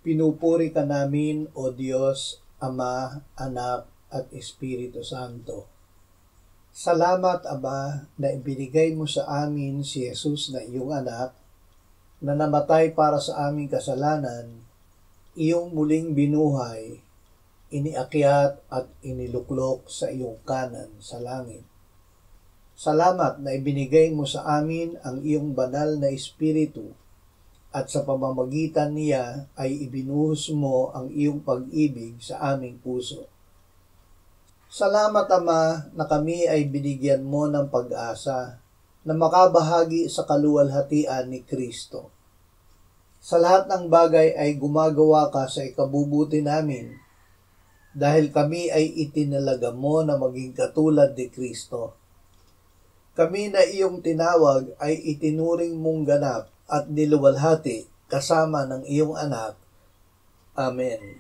Pinupuri ka namin, O Diyos, Ama, Anak, at Espiritu Santo. Salamat, Ama, na ibinigay mo sa amin si Jesus na iyong anak, na namatay para sa aming kasalanan, iyong muling binuhay, iniakyat at iniluklok sa iyong kanan sa langit. Salamat na ibinigay mo sa amin ang iyong banal na Espiritu, at sa pamamagitan niya ay ibinuhos mo ang iyong pag-ibig sa aming puso. Salamat, Ama, na kami ay binigyan mo ng pag-asa na makabahagi sa kaluwalhatian ni Kristo. Sa lahat ng bagay ay gumagawa ka sa ikabubuti namin dahil kami ay itinalaga mo na maging katulad ni Kristo. Kami na iyong tinawag ay itinuring mong ganap at niluwalhati kasama ng iyong anak. Amen.